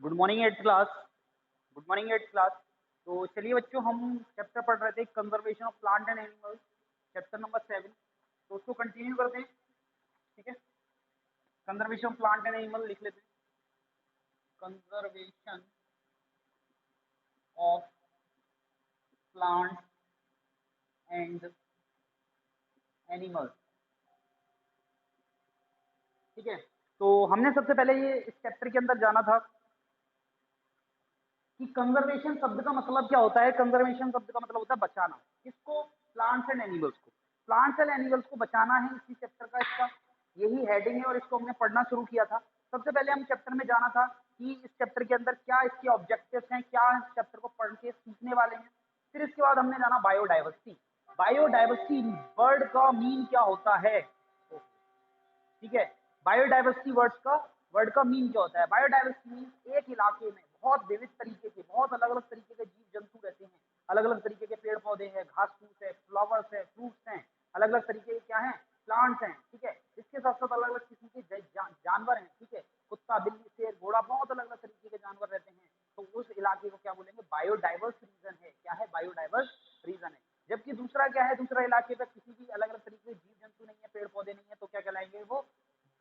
Good morning eight class. Good morning eight class. तो चलिए बच्चों, हम चैप्टर पढ़ रहे थे conservation of plant and animals, chapter number 7। तो उसको कंटिन्यू करते हैं। ठीक है, conservation of plant and animal लिख लेते हैं। Conservation of plant and animals. ठीक है, तो हमने सबसे पहले ये इस चैप्टर के अंदर जाना था कि कंजर्वेशन शब्द का मतलब क्या होता है। कंजर्वेशन शब्द का मतलब होता है बचाना। किसको? प्लांट्स एंड एनिमल्स को। प्लांट्स एंड एनिमल्स को बचाना है इसी चैप्टर का, इसका यही हेडिंग है और इसको हमने पढ़ना शुरू किया था। सबसे पहले हम चैप्टर में जाना था कि इस चैप्टर के अंदर क्या इसके ऑब्जेक्टिव्स हैं, क्या इस चैप्टर को पढ़ के सीखने वाले हैं। फिर इसके बाद हमने जाना बायोडाइवर्सिटी। बायोडाइवर्सिटी वर्ड का मीन क्या होता है। ठीक है, बायोडाइवर्सिटी वर्ड का मीन क्या होता है। बायोडाइवर्सिटी मीन एक इलाके में बहुत विविध तरीके के, बहुत अलग अलग तरीके के जीव जंतु रहते हैं। अलग अलग तरीके के पेड़ पौधे हैं, घास फूस है, फ्लावर्स है, फ्रूट्स हैं, अलग अलग तरीके के क्या हैं, प्लांट्स हैं। ठीक है, इसके साथ साथ अलग अलग किस्म के जानवर हैं। ठीक है, कुत्ता, बिल्ली, शेर, घोड़ा, बहुत अलग अलग तरीके के जानवर रहते हैं। तो उस इलाके को क्या बोलेंगे? बायोडाइवर्स रीजन है। क्या है? बायोडाइवर्स रीजन है। जबकि दूसरा क्या है, दूसरा इलाके पर किसी भी अलग अलग तरीके के जीव जंतु नहीं है, पेड़ पौधे नहीं है, तो क्या कहलाएंगे? वो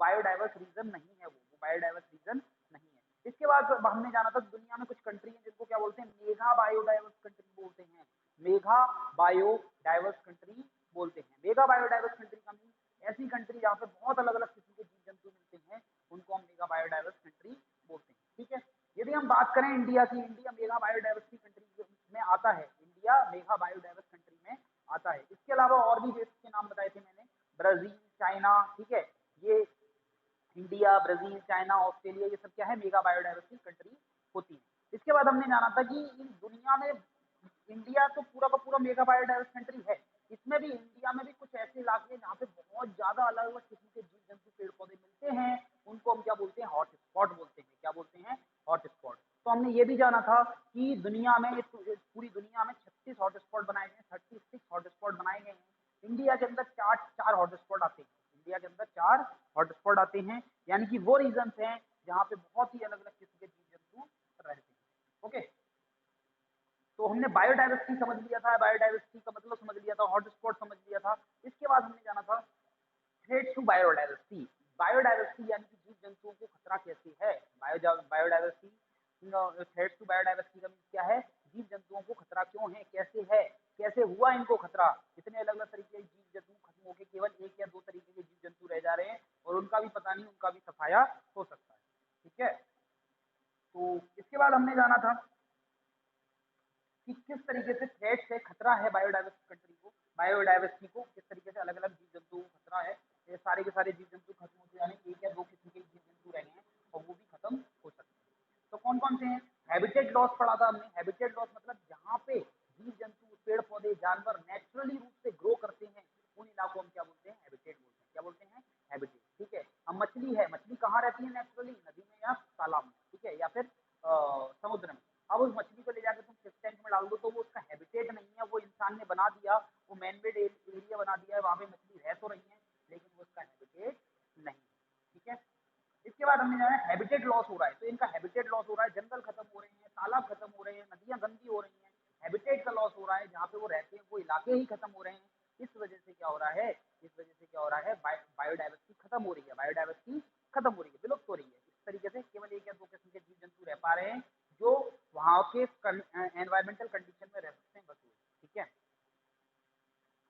बायोडाइवर्स रीजन नहीं है। वो बायोडाइवर्स रीजन नहीं है। इसके बाद हमने जाना था दुनिया में कुछ कंट्री है जिनको क्या बोलते हैं? मेगा बायोडाइवर्स कंट्री बोलते हैं। मेगा बायोडाइवर्स कंट्री बोलते हैं। मेगा बायोडाइवर्स कंट्री का मीन ऐसी कंट्री जहाँ पे बहुत अलग अलग किस्म के जीव जंतु मिलते हैं, उनको हम मेगा बायोडाइवर्स कंट्री बोलते हैं। ठीक है, यदि हम बात करें इंडिया की, इंडिया मेगा बायोडाइवर्सिटी कंट्री में आता है। इंडिया मेगा बायोडाइवर्स कंट्री में आता है। इसके अलावा और भी देश के नाम बताए थे मैंने, ब्राजील, चाइना। ठीक है, ये इंडिया, ब्राजील, चाइना, ऑस्ट्रेलिया, ये सब क्या है? मेगा बायोडाइवर्सिटी कंट्री होती है। इसके बाद हमने जाना था कि इन दुनिया में इंडिया तो पूरा का पूरा मेगा बायोडाइवर्स कंट्री है। इसमें भी इंडिया में भी कुछ ऐसे इलाके हैं जहाँ पे बहुत ज्यादा अलग अलग किस्म के जीव जंतु, पेड़ पौधे मिलते हैं। उनको हम क्या बोलते हैं? हॉट स्पॉट बोलते हैं। क्या बोलते हैं? Hot spot. तो हमने ये भी जाना था कि दुनिया में, पूरी दुनिया में 36 हॉट स्पॉट बनाए गए हैं, 36 हॉट स्पॉट बनाए गए हैं। इंडिया के अंदर चार चार हॉट स्पॉट आते हैं। इंडिया के अंदर 4 हॉटस्पॉट आते हैं, यानी कि वो रीजन हैं जहाँ पे बहुत ही अलग अलग किस्म के जीव जंतु रहते हैं। ओके, तो हमने बायोडाइवर्सिटी समझ लिया था, बायोडाइवर्सिटी का मतलब समझ लिया था, हॉटस्पॉट समझ लिया था। इसके बाद हमने जाना था थ्रेट टू बायोडाइवर्सिटी। बायोडाइवर्सिटी यानी कि जीव जंतुओं को खतरा कैसे है। बायोडाइवर्सिटी, थ्रेट टू बायोडाइवर्सिटी का मीन क्या है? जीव जंतुओं को खतरा क्यों है, कैसे है, कैसे हुआ इनको खतरा। इतने अलग अलग तरीके के जीव जंतु खत्म होकर केवल एक या दो तरीके के जीव जंतु रह जा रहे हैं और उनका भी पता नहीं, उनका भी सफाया हो सकता है। ठीक है, तो इसके बाद हमने जाना था कि किस तरीके से थ्रेट है, खतरा है बायोडाइवर्सिटी कंट्री को, बायोडाइवर्सिटी को किस तरीके से अलग अलग जीव जंतु को खतरा है। ये सारे के सारे जीव जंतु खत्म होते जाने, एक या दो किस्म के जीव जंतु रह गए हैं और वो भी खत्म हो सकते हैं। तो कौन कौन से हैं? हैबिटेट लॉस पढ़ा था हमने। हैबिटेट लॉस मतलब जहाँ पे जीव जंतु, पेड़ पौधे, जानवर नेचुरली रूप से ग्रो करते हैं, उन इलाकों हम क्या बोलते हैं? हैबिटेट बोलते हैं। क्या बोलते हैं? हैबिटेट। ठीक है, अब मछली है, मछली कहाँ रहती है नेचुरली? नदी में या तालाब में। ठीक है, या फिर समुद्र में। अब उस मछली को ले जाकर तुम फिश टैंक में डाल दो तो वो उसका हैबिटेट नहीं है, वो इंसान ने बना दिया, वो मैनमेड एरिया बना दिया है, वहां पे मछली रह तो रही है लेकिन वो उसका हैबिटेट नहीं। ठीक है, इसके बाद हमने जाना हैबिटेट लॉस हो रहा है। तो इनका हैबिटेट लॉस हो रहा है, जंगल खत्म हो रहे हैं, तालाब खत्म हो रहे हैं, नदियां गंदी हो रही हैं, हैबिटेट का लॉस हो रहा है, जहाँ पे वो रहते हैं वो इलाके ही खत्म हो रहे हैं। इस वजह से क्या हो रहा है? इस वजह से क्या हो रहा है? बायोडाइवर्सिटी खत्म हो रही है, बायोडाइवर्सिटी खत्म हो रही है, विलुप्त हो रही है। इस तरीके से केवल एक या दो किस्म के जीव जंतु रह पा रहे हैं जो वहां के एनवायरमेंटल कंडीशन में रह सकते हैं, बस वो। ठीक है,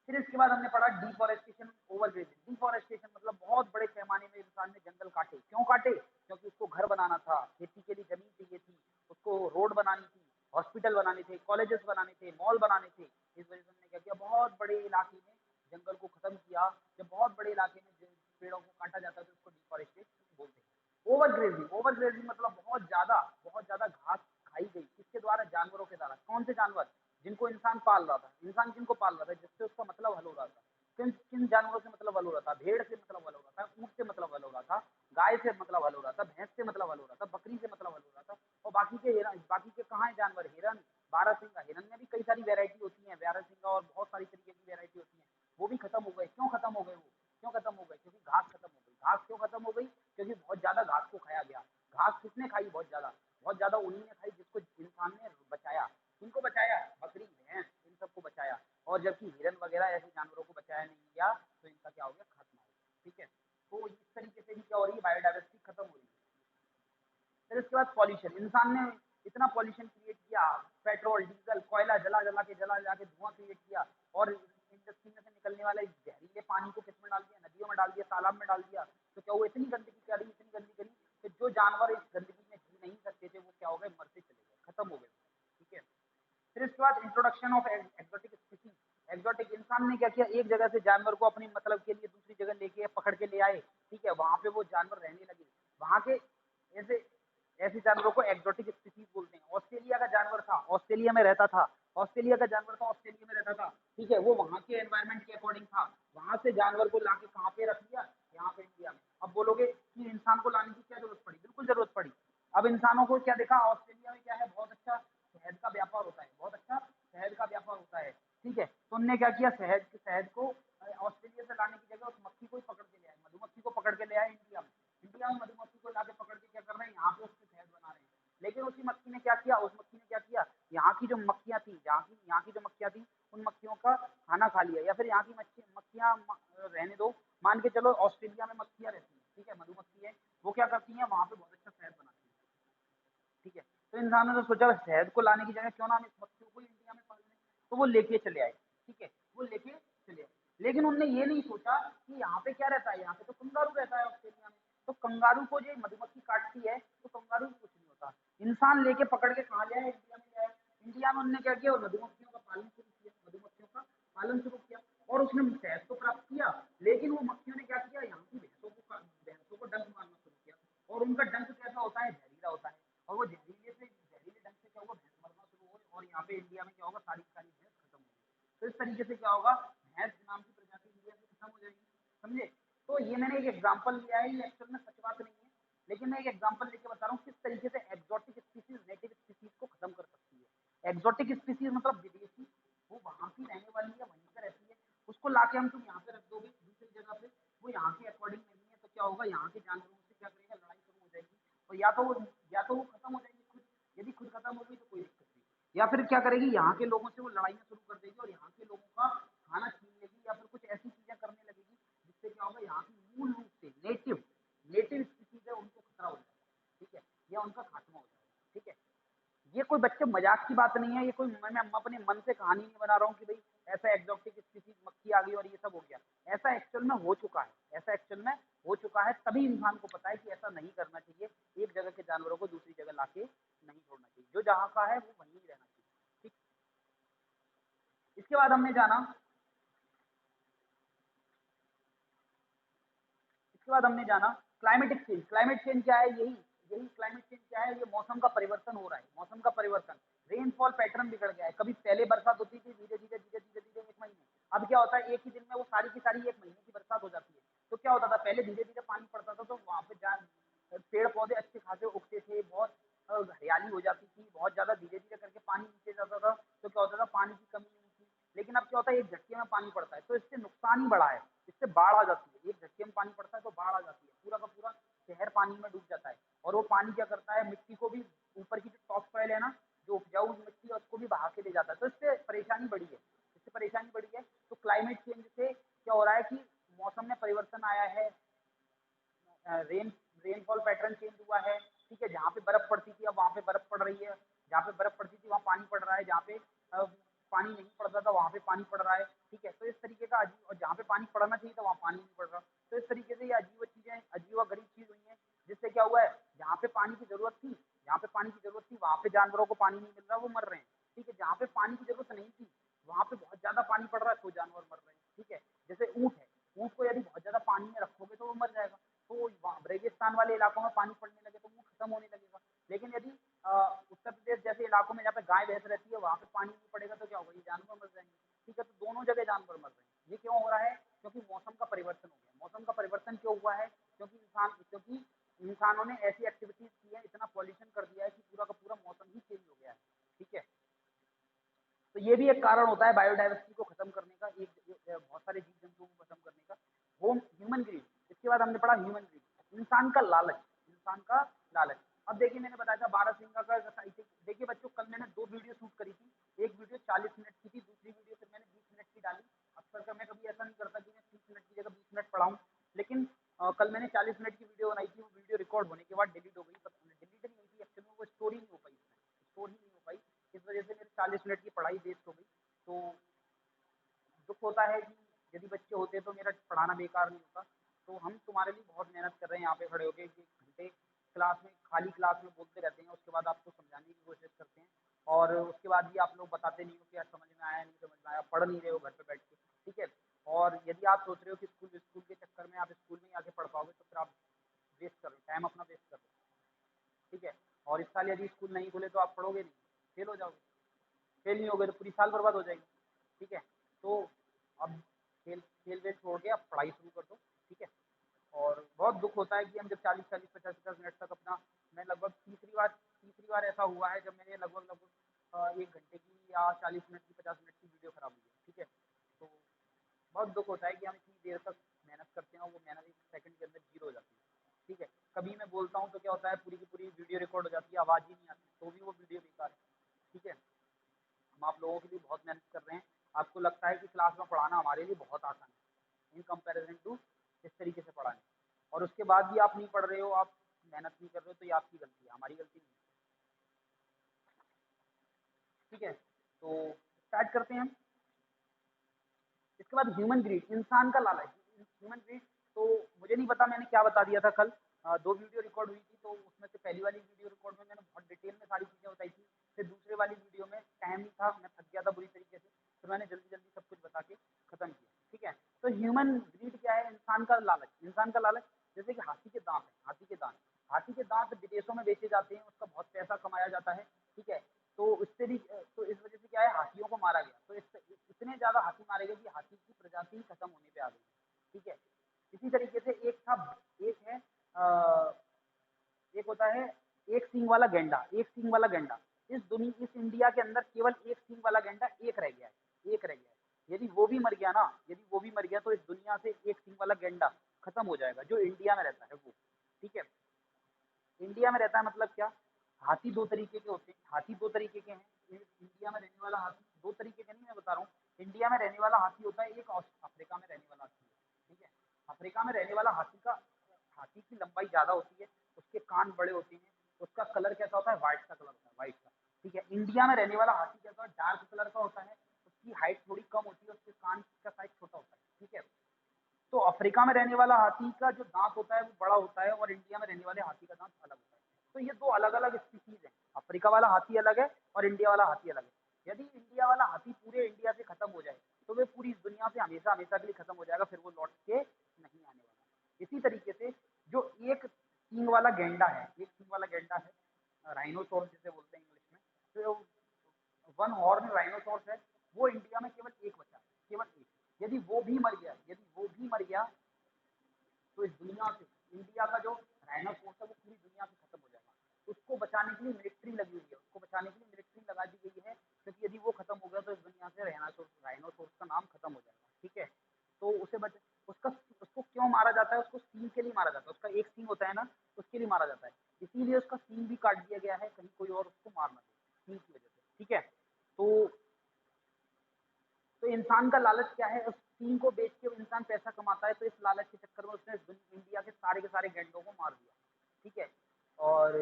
फिर इसके बाद हमने पढ़ा डिफॉरेस्टेशन, ओवरग्रेजिंग। डिफॉरेस्टेशन मतलब बहुत बड़े पैमाने में इंसान ने जंगल काटे। क्यों काटे? क्योंकि उसको घर बनाना था, खेती के लिए जमीन चाहिए थी, उसको रोड बनानी थी, हॉस्पिटल बनाने थे, कॉलेजेस बनाने थे, मॉल बनाने थे। इस वजह से हमने क्या किया? बहुत बड़े इलाके में जंगल को खत्म किया। जब बहुत बड़े इलाके में पेड़ों को काटा जाता है तो उसको डिफॉरेस्टेशन बोलते हैं। ओवरग्रेजिंग, ओवरग्रेजिंग मतलब बहुत ज्यादा घास खाई गई। किसके द्वारा? जानवरों के द्वारा। कौन से जानवर? जिनको इंसान पाल रहा था। इंसान किनको पाल रहा था? जिससे उसका मतलब हल हो रहा था। किन किन जानवरों से मतलब हल हो रहा था? भेड़ से मतलब हल हो रहा था, ऊंट से मतलब हल हो रहा था, गाय से मतलब हल हो रहा था, भैंस से मतलब हल हो रहा था, बकरी से मतलब हल हो रहा था। और बाकी के हिरन, बाकी के कहाँ है जानवर? हिरन, बारहसिंगा। हिरन में भी कई सारी वेरायटी होती है, बारहसिंगा और बहुत सारी तरीके की वेरायटी होती है, वो भी खत्म हो गए। क्यों खत्म हो गए? वो क्यों खत्म हो गए? क्योंकि घास खत्म हो गई। घास क्यों खत्म हो गई? क्योंकि बहुत ज्यादा घास को खाया गया। घास किसने खाई? बहुत ज्यादा बहुत ज्यादा उन्हीं ने खाई जिसको इंसान ने बचाया। किनको बचाया? बकरी, भैंस, इन सबको बचाया। और जबकि हिरन वगैरह ऐसे जानवरों को बचाया नहीं गया, तो इनका क्या हो गया? खत्म हो गया। ठीक है, तो इस तरीके से भी क्या हो रही है? बायोडाइवर्सिटी खत्म हो रही है। फिर उसके बाद पॉल्यूशन, इंसान ने इतना पॉल्यूशन क्रिएट किया, पेट्रोल, डीजल, कोयला जला जला के धुआं क्रिएट किया, और इंडस्ट्री में से निकलने वाले जहरीले पानी को किस में डाल दिया? नदियों में डाल दिया, तालाब में डाल दिया। तो क्या वो इतनी गंदगी करी, इतनी गंदगी करी कि जो जानवर इस गंदगी में जी नहीं सकते थे, वो क्या हो गए? मरते चले गए, खत्म हो गए। ठीक है, फिर इसके बाद introduction of exotic species. Exotic, इंसान ने क्या किया? एक जगह से जानवर को अपनी मतलब के लिए दूसरी जगह लेके पकड़ के ले आए। ठीक है, वहां पे वो जानवर रहने लगे, वहां के ऐसे ऐसे जानवरों को एक्सोटिक स्पीसीज बोलते हैं। ऑस्ट्रेलिया का जानवर था, ऑस्ट्रेलिया में रहता था। ऑस्ट्रेलिया का जानवर था, ऑस्ट्रेलिया में रहता था। ठीक है, वो वहां के एनवायरमेंट के अकॉर्डिंग था। वहां से जानवर को लाके कहाँ पे रख दिया? यहाँ पे इंडिया में। अब बोलोगे कि इंसान को लाने की क्या जरूरत पड़ी? बिल्कुल जरूरत पड़ी। अब इंसानों को क्या देखा? ऑस्ट्रेलिया में क्या है? बहुत अच्छा शहद का व्यापार होता है, बहुत अच्छा शहद का व्यापार होता है। ठीक है, तो उनने क्या किया? शहद को ऑस्ट्रेलिया से लाने की जगह उस मक्खी को ही पकड़ के ले आए, मधुमक्खी को पकड़ के ले आए इंडिया में। इंडिया में मधुमक्खी को लाके पकड़ के क्या कर रहे हैं? यहाँ पे उससे शहद बना रहे हैं। लेकिन उसी मक्खी ने क्या किया? उस मक्खी ने क्या किया? यहाँ की जो मक्खियां थी, यहाँ की जो मक्खियां थी, उन मक्खियों का खाना खा लिया। या फिर यहाँ की मक्खियां रहने दो, मान के चलो ऑस्ट्रेलिया में मक्खियां रहती हैं, ठीक है, मधुमक्खी है, वो क्या करती है? वहां पे बहुत अच्छा शहद बनाती है। ठीक है, तो इंसानों ने सोचा शहद को लाने की जगह क्यों ना हम इस मक्खियों को इंडिया में पाल लें, तो वो लेके चले आए। ठीक है, वो लेके चले आए, लेकिन उनने ये नहीं सोचा कि यहाँ पे क्या रहता है? यहाँ पे तो कंगारू रहता है ऑस्ट्रेलिया में। तो कंगारू को जो मधुमक्खी काटती है, तो कंगारू को कुछ नहीं होता। इंसान लेके पकड़ के कहाँ ले आए? इंडिया में ले आए। इंडिया में उन्होंने क्या किया? मधुमक्खियों का पालन शुरू किया, मधुमक्खियों का पालन शुरू किया, और उसने शहद तो प्राप्त किया। लेकिन वो मक्खियों ने क्या किया? यहाँ की भैंसों को डंक मारना शुरू किया। और उनका डंक कैसा होता है? जहरीला होता है। और वो जहरीले डंक से क्या होगा? भैंस मरना शुरू हो, और यहाँ पे इंडिया में क्या होगा? सारी की सारी भैंस खत्म हो गई। तो इस तरीके से क्या होगा? भैंस नाम की प्रजाति इंडिया से खत्म हो जाएगी। समझे? तो ये मैंने एक एग्जाम्पल लिया है, ये एक्चुअल में सच बात नहीं है, लेकिन मैं एक एग्जाम्पल लेके बता रहा हूँ किस तरीके से एक्सोटिक स्पीसीज नेटिव स्पीसीज को खत्म कर सकती है। एक्सोटिक स्पीसीज मतलब विदेशी, वो वहां की रहने वाली है, वहीं पे रहती है, उसको लाके हम तुम यहाँ पे रख दोगे दूसरी जगह पे, वो यहाँ के अकॉर्डिंग नहीं है, तो क्या होगा? यहाँ के जानवरों से क्या करेगा? लड़ाई शुरू हो जाएगी, और या तो वो खत्म हो जाएगी खुद। यदि खुद खत्म होगी तो कोई दिक्कत नहीं, या फिर क्या करेगी? यहाँ के लोगों से वो लड़ाइयाँ शुरू कर देगी, और यहाँ के लोगों का खाना छीन लेगी, या फिर कुछ ऐसी चीजें करने लगेगी जिससे क्या होगा? यहाँ की मूल रूप से नेटिव नेटिव स्पीसीज है, उनको खतरा हो जाएगा। ठीक है, या उनका खात्मा हो जाएगा। ठीक है, ये कोई बच्चे मजाक की बात नहीं है, ये कोई मैं अपने मन से कहानी नहीं बना रहा हूँ कि भाई ऐसा एक्सोटिक स्पीसीज मक्खी आ गई और ये सब हो गया। ऐसा एक्चुअल में हो चुका है, ऐसा एक्चुअल में हो चुका है, तभी इंसान को पता है कि ऐसा नहीं करना चाहिए। एक जगह के जानवरों को दूसरी जगह लाके नहीं छोड़ना चाहिए, जो जहाँ का है वो वहीं रहना चाहिए। ठीक, इसके बाद हमने जाना, इसके बाद हमने जाना क्लाइमेटिक चेंज। क्लाइमेट चेंज क्या है? यही यही क्लाइमेट चेंज क्या है? ये मौसम का परिवर्तन हो रहा है, मौसम का परिवर्तन। रेनफॉल पैटर्न बिगड़ गया है। कभी पहले बरसात होती थी, धीरे धीरे धीरे धीरे धीरे एक महीने, अब क्या होता है? एक ही दिन में वो सारी की सारी एक महीने की बरसात हो जाती है। तो क्या होता था? पहले धीरे धीरे पानी पड़ता था, तो वहां पे जान पेड़ पौधे अच्छे खासे उगते थे, बहुत हरियाली हो जाती थी, बहुत ज्यादा धीरे धीरे करके पानी नीचे जाता था, तो क्या होता था? पानी की कमी नहीं थी। लेकिन अब क्या होता है? एक झटके में पानी पड़ता है, तो इससे नुकसान ही बड़ा है, इससे बाढ़ आ जाती है। एक झटके में पानी पड़ता है तो बाढ़ आ जाती है, पूरा का पूरा शहर पानी में डूब जाता है। और वो पानी क्या करता है? मिट्टी को भी, ऊपर की जो टॉप सॉइल है ना, जो उपजाऊ मिट्टी है, उसको भी बहा के ले जाता है। तो इससे परेशानी बढ़ी है, इससे परेशानी बढ़ी है। तो क्लाइमेट चेंज से क्या हो रहा है कि मौसम में परिवर्तन आया है, रेनफॉल पैटर्न चेंज हुआ है। ठीक है, जहाँ पे बर्फ पड़ती थी अब वहाँ पे बर्फ पड़ रही है, जहाँ पे बर्फ पड़ती थी वहाँ पानी पड़ रहा है, जहाँ पे पानी नहीं पड़ता था वहाँ पे पानी पड़ रहा है। ठीक है, तो इस तरीके का अजीब, और जहाँ पे पानी पड़ना चाहिए था वहाँ पानी नहीं पड़ रहा। तो इस तरीके से ये अजीब चीजें, अजीब गरीब चीज हुई है, जिससे क्या हुआ है? जहाँ पे पानी की जरूरत थी, जहाँ पे पानी की जरूरत थी वहाँ पे जानवरों को पानी नहीं मिल रहा, वो मर रहे हैं। ठीक है, जहाँ पे पानी की जरूरत नहीं थी वहाँ पे बहुत ज्यादा पानी पड़ रहा है, तो जानवर मर रहे हैं। ठीक है, जैसे ऊँट है, ऊँट को यदि बहुत ज्यादा पानी में रखोगे तो वो मर जाएगा। तो रेगिस्तान वाले इलाकों में पानी पड़ने लगे तो वो खत्म होने लगेगा। लेकिन यदि उत्तर प्रदेश जैसे इलाकों में जहाँ पे गाय भैंस रहती है वहाँ पे पानी नहीं पड़ेगा, तो क्या होगा? ये जानवर मर जाएंगे। ठीक है, तो दोनों जगह जानवर मर रहे हैं। ये क्यों हो रहा है? क्योंकि मौसम का परिवर्तन हो गया। मौसम का परिवर्तन क्यों हुआ है? क्योंकि इंसानों ने ऐसी एक्टिविटीज की है, इतना पॉल्यूशन कर दिया है कि पूरा का पूरा मौसम ही चेंज हो गया है। ठीक है, तो ये भी एक कारण होता है बायोडाइवर्सिटी को खत्म करने का, बहुत सारे जीव जंतुओं को खत्म करने का। होम ह्यूमन ग्रीड, इसके बाद हमने पढ़ा ह्यूमन ग्रीड, इंसान का लालच, इंसान का लालच। अब देखिए मैंने बताया था बारहसिंगा रिकॉर्ड होने के बाद डिलीट हो गई, डिलीट नहीं हुई थी एक्चुअली, वो स्टोरी नहीं हो पाई, स्टोर ही नहीं हो पाई, इस वजह से मेरी 40 मिनट की पढ़ाई वेस्ट हो गई। तो दुख होता है कि यदि बच्चे होते तो मेरा पढ़ाना बेकार नहीं होता। तो हम तुम्हारे लिए बहुत मेहनत कर रहे हैं यहाँ पे खड़े होके, कि घंटे क्लास में, खाली क्लास में बोलते रहते हैं, उसके बाद आपको समझाने की कोशिश करते हैं, और उसके बाद भी आप लोग बताते नहीं हो कि यार समझ में आया, नहीं समझ में आया, पढ़ नहीं रहे हो घर पे बैठ के, ठीक है। और यदि आप सोच रहे हो कि स्कूल स्कूल के चक्कर में आप स्कूल में ही आके पढ़ पाओगे, तो फिर आप वेस्ट कर रहे हो, टाइम अपना वेस्ट कर रहे हो, ठीक है। और इस साल यदि स्कूल नहीं खुले तो आप पढ़ोगे नहीं, फेल हो जाओगे, फेल नहीं होगे तो पूरी साल बर्बाद हो जाएगी, ठीक है। तो अब खेल खेल वेल छोड़ के आप पढ़ाई शुरू कर दो, ठीक है। और बहुत दुख होता है कि हम जब 40-40, 50-50 मिनट तक अपना, मैं लगभग तीसरी बार ऐसा हुआ है जब मैंने लगभग लगभग 1 घंटे की या 40 मिनट की, 50 मिनट की वीडियो खराब हुई है, ठीक है। तो बहुत दुख होता है कि हम इतनी देर तक मेहनत करते हैं और वो मेहनत 1 सेकंड के अंदर जीरो हो जाती है, ठीक है। कभी मैं बोलता हूँ तो क्या होता है, पूरी की पूरी वीडियो रिकॉर्ड हो जाती है, आवाज़ ही नहीं आती, तो भी वो वीडियो बेकार है, ठीक है। हम आप लोगों के लिए बहुत मेहनत कर रहे हैं। आपको लगता है कि क्लास में पढ़ाना हमारे लिए बहुत आसान है इन कंपैरिजन टू इस तरीके से पढ़ाने, और उसके बाद भी आप नहीं पढ़ रहे हो, आप मेहनत नहीं कर रहे हो, तो ये आपकी गलती है, हमारी गलती नहीं है, ठीक है। तो स्टार्ट करते हैं हम। इसके बाद ह्यूमन ग्रीड, इंसान का लालच, ह्यूमन ग्रीड। तो मुझे नहीं पता मैंने क्या बता दिया था कल, 2 वीडियो रिकॉर्ड हुई थी, तो उसमें से पहली वाली वीडियो रिकॉर्ड में मैंने बहुत डिटेल में सारी चीज़ें बताई थी, फिर दूसरे वाली वीडियो में टाइम नहीं था, मैं थक गया था बुरी तरीके से, फिर मैंने जल्दी जल्दी सब कुछ बता के खत्म किया, ठीक है। तो ह्यूमन ग्रीड क्या है, इंसान का लालच, इंसान का लालच। जैसे कि हाथी के दांत है, हाथी के दांत विदेशों में बेचे जाते हैं, उसका बहुत पैसा कमाया जाता है, ठीक है। तो उससे भी, तो इस वजह से क्या है, हाथियों को मारा गया, तो इतने ज्यादा हाथी मारे गए कि हाथी की प्रजाति ही खत्म होने पे आ गई, ठीक है। इसी तरीके से एक है, एक होता है एक सींग वाला गेंडा, एक सींग वाला गेंडा। इस इंडिया के अंदर केवल एक सींग वाला गेंडा एक रह गया है, एक रह गया है। यदि वो भी मर गया ना, यदि वो भी मर गया, तो इस दुनिया से एक सींग वाला गेंडा खत्म हो जाएगा, जो इंडिया में रहता है वो, ठीक है। इंडिया में रहता है मतलब क्या, हाथी दो तरीके के होते हैं, हाथी दो तरीके के हैं। इंडिया में रहने वाला हाथी दो तरीके का नहीं, मैं बता रहा हूँ। इंडिया में रहने वाला हाथी होता है एक, और अफ्रीका में रहने वाला हाथी है, ठीक है। अफ्रीका में रहने वाला हाथी की लंबाई ज्यादा होती है, उसके कान बड़े होते हैं, उसका कलर कैसा होता है, व्हाइट का कलर होता है, व्हाइट का, ठीक है। इंडिया में रहने वाला हाथी कैसा होता है, डार्क कलर का होता है, उसकी हाइट थोड़ी कम होती है, उसके कान का साइज छोटा होता है, ठीक है। तो अफ्रीका में रहने वाला हाथी का जो दांत होता है वो बड़ा होता है, और इंडिया में रहने वाले हाथी का दांत अलग होता है। तो ये दो अलग अलग स्पीसीज हैं, अफ्रीका वाला हाथी अलग है और इंडिया वाला हाथी अलग है। यदि इंडिया वाला हाथी पूरे इंडिया से खत्म हो जाए, तो वे पूरी इस दुनिया से हमेशा हमेशा के लिए खत्म हो जाएगा, फिर वो लौट के नहीं आने वाला। इसी तरीके से जो एक सींग वाला गेंडा है, एक सींग वाला गेंडा है, राइनोसोरस जिसे बोलते हैं इंग्लिश में, तो वन हॉर्न राइनोसोरस है, वो इंडिया में केवल एक बचा है, केवल एक। यदि वो भी मर गया, यदि वो भी मर गया, तो इस दुनिया से इंडिया का जो राइनोसोरस है वो पूरी दुनिया से खत्म हो जाएगा। उसको बचाने के लिए मिलिट्री लगी हुई है, उसको बचाने के लिए मिलिट्री लगा दी गई है, क्योंकि यदि वो खत्म हो गया तो इस दुनिया से राइनोसोरस का नाम खत्म हो जाएगा, ठीक है। तो उसे बच उसका उसको क्यों मारा जाता है, उसको सींग के लिए मारा जाता है, उसका एक सींग होता है ना, उसके लिए मारा जाता है। इसीलिए उसका सींग भी काट दिया गया है, कहीं कोई और उसको मार ना दे सींग की वजह से, ठीक है। तो तो इंसान का लालच क्या है, उस टीम को बेच के इंसान पैसा कमाता है, तो इस लालच के चक्कर में उसने इंडिया के सारे गैंडों को मार दिया, ठीक है। और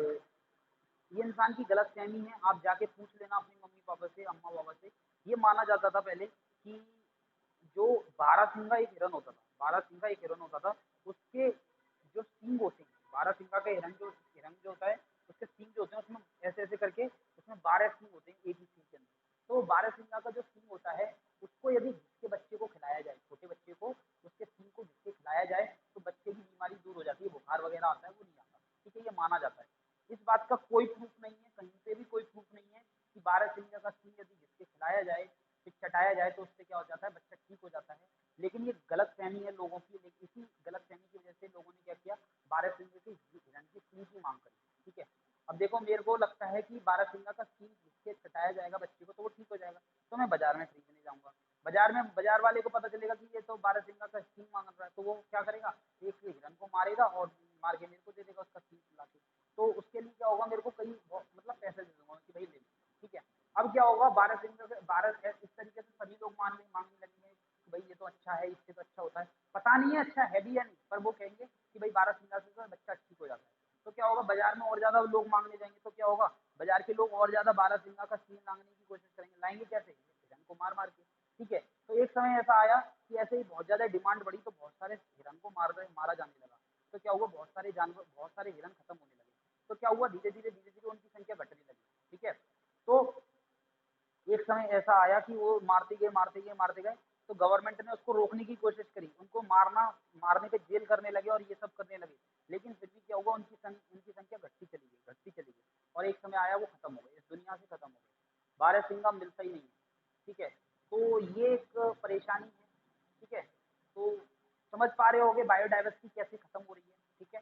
ये इंसान की गलत फहमी है, आप जाके पूछ लेना अपनी मम्मी पापा से, अम्मा पापा से। ये माना जाता था पहले कि जो बारहसिंगा एक हिरन होता था, बारहसिंगा एक हिरन होता था, उसके जो सींग होते हैं, बारहसिंगा का हिरन जो होता है, उसके सींग जो होते हैं उसमें ऐसे ऐसे करके उसमें 12 सींग होते हैं एक ही सींग के अंदर। तो बारहसिंगा का जो सींग होता है, उसको यदि जिसके बच्चे को खिलाया जाए, छोटे बच्चे को उसके सींग को जिसके खिलाया जाए, तो बच्चे की बीमारी दूर हो जाती है, बुखार वगैरह आता है वो नहीं आता, ठीक है। ये माना जाता है। इस बात का कोई प्रूफ नहीं है, कहीं पे भी कोई प्रूफ नहीं है कि बारहसिंगा का सींग यदि जिसके खिलाया जाए, फिर चटाया जाए, तो उससे क्या हो जाता है, बच्चा ठीक हो जाता है। लेकिन ये गलत फहमी है लोगों की, लेकिन इसी गलत फहमी की वजह से लोगों ने क्या किया, बारहसिंगे के हिरन की सींग की मांग करी, ठीक है। अब देखो, मेरे को लगता है कि बारहसिंगा का सींग जिसके चटाया जाएगा बच्चे को, तो वो ठीक हो जाएगा, तो मैं बाजार में खरीदने जाऊंगा। बाजार वाले को पता चलेगा कि ये तो बारहसिंगा का सींग मांग रहा है, तो वो क्या करेगा, एक हिरन को मारेगा और मार के मेरे को दे देगा उसका सींग ला के। तो उसके लिए क्या होगा, मेरे को कई मतलब पैसे दे दूंगा कि भाई ले लो, ठीक है। अब क्या होगा, बारहसिंगा के बारह इस तरीके से सभी लोग मांगने लगेंगे कि भाई ये तो अच्छा है, इससे तो अच्छा होता है। पता नहीं है अच्छा है भी या नहीं, पर वो कहेंगे कि भाई बारहसिंगा से तो बच्चा ठीक हो जाता है। तो क्या ज्यादा लोग मांगने जाएंगे तो क्या होगा, बाजार के लोग और ज्यादा बारहसिंगा का सीन लाने की कोशिश करेंगे। लाएंगे कैसे, हिरन को मार मार के। ठीक है, तो एक समय ऐसा आया कि ऐसे ही बहुत ज्यादा डिमांड बढ़ी तो बहुत सारे हिरन को मारा जाने लगा। तो क्या हुआ, बहुत सारे जानवर, बहुत सारे हिरन खत्म होने लगे। तो क्या हुआ, धीरे धीरे उनकी संख्या घटने लगी। ठीक है, तो एक समय ऐसा आया कि वो मारते गए, तो गवर्नमेंट ने उसको रोकने की कोशिश करी, उनको मारने पे जेल करने लगे और ये सब करने लगे। लेकिन फिर भी क्या हुआ, उनकी संख्या घटती चली गई और एक समय आया वो खत्म हो गए, इस दुनिया से खत्म हो गए। बारहसिंगा मिलता ही नहीं है। ठीक है, तो ये एक परेशानी है। ठीक है, तो समझ पा रहे होगे बायोडाइवर्सिटी कैसे खत्म हो रही है। ठीक है,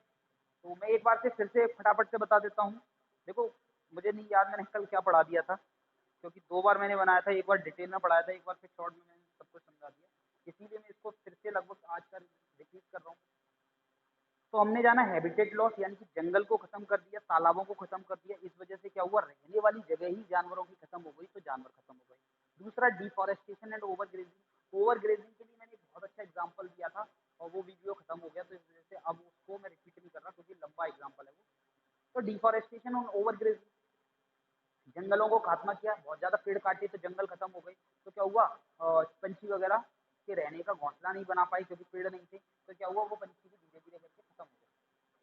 तो मैं एक बार से फिर से फटाफट से बता देता हूँ। देखो, मुझे नहीं याद मैंने कल क्या पढ़ा दिया था, क्योंकि 2 बार मैंने बनाया था, एक बार डिटेल में पढ़ाया था, एक बार फिर शॉर्ट में मैंने सब कुछ समझा दिया। इसीलिए मैं इसको फिर से लगभग आज का रिपीट कर रहा हूँ। तो हमने जाना हैबिटेट लॉस, यानी कि जंगल को खत्म कर दिया, तालाबों को खत्म कर दिया। इस वजह से क्या हुआ, रहने वाली जगह ही जानवरों की खत्म हो गई, तो जानवर खत्म हो गए। दूसरा, deforestation and over grazing. Over grazing के लिए मैंने बहुत अच्छा एग्जाम्पल दिया था और वो वीडियो खत्म हो गया, तो इस वजह से अब उसको मैं रिपीट नहीं कर रहा, क्योंकि लंबा एग्जाम्पल है वो। तो डिफॉरेस्टेशन और ओवर ग्रेजिंग, जंगलों को खात्मा किया, बहुत ज्यादा पेड़ काटे तो जंगल खत्म हो गए। तो क्या हुआ, पंछी वगैरह के रहने का घोंसला नहीं बना पाए क्योंकि पेड़ नहीं थे। तो क्या हुआ, वो पंछी भी धीरे धीरे करके खत्म हो गए।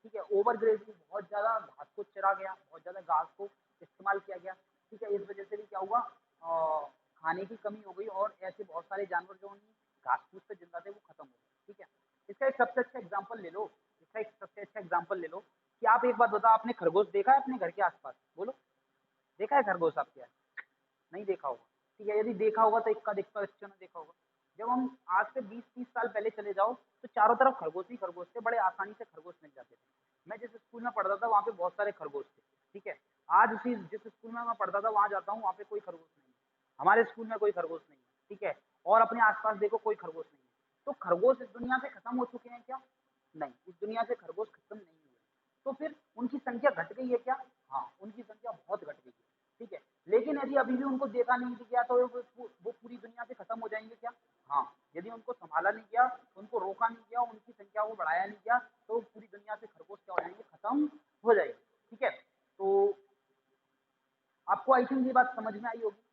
ठीक है, ओवर ग्रेजिंग, बहुत ज्यादा घास को चरा गया, बहुत ज्यादा घास को इस्तेमाल किया गया। ठीक है, इस वजह से भी क्या हुआ, खाने की कमी हो गई और ऐसे बहुत सारे जानवर जो घास फूस पे जिंदा थे वो खत्म हो गए। ठीक है, इसका एक सबसे अच्छा एग्जाम्पल ले लो, कि आप एक बात बताओ, आपने खरगोश देखा है अपने घर के आसपास, बोलो, देखा है खरगोश आपके यहाँ? नहीं देखा होगा। ठीक है, यदि देखा होगा तो इक्का दिक्का बच्चों ने देखा होगा। जब हम आज से 20-30 साल पहले चले जाओ तो चारों तरफ खरगोश ही खरगोश थे, बड़े आसानी से खरगोश मिल जाते थे। मैं जिस स्कूल में पढ़ता था वहाँ पे बहुत सारे खरगोश थे। ठीक है, आज उसी जिस स्कूल में मैं पढ़ता था वहाँ जाता हूँ, वहाँ पे कोई खरगोश नहीं है, हमारे स्कूल में कोई खरगोश नहीं है। ठीक है, और अपने आसपास देखो कोई खरगोश नहीं है। तो खरगोश इस दुनिया से खत्म हो चुके हैं क्या? नहीं, इस दुनिया से खरगोश खत्म नहीं हुए। तो फिर उनकी संख्या घट गई है क्या? हाँ, उनकी संख्या बहुत घट गई है। ठीक है, लेकिन यदि अभी भी उनको देखा नहीं गया तो वो पूरी दुनिया से खत्म हो जाएंगे क्या? हाँ, यदि उनको संभाला नहीं गया, उनको रोका नहीं गया, उनकी संख्या को बढ़ाया नहीं गया, तो पूरी दुनिया से खरगोश क्या हो जाएंगे, खत्म हो जाएंगे। ठीक है, तो आपको आई थिंक ये बात समझ में आई होगी।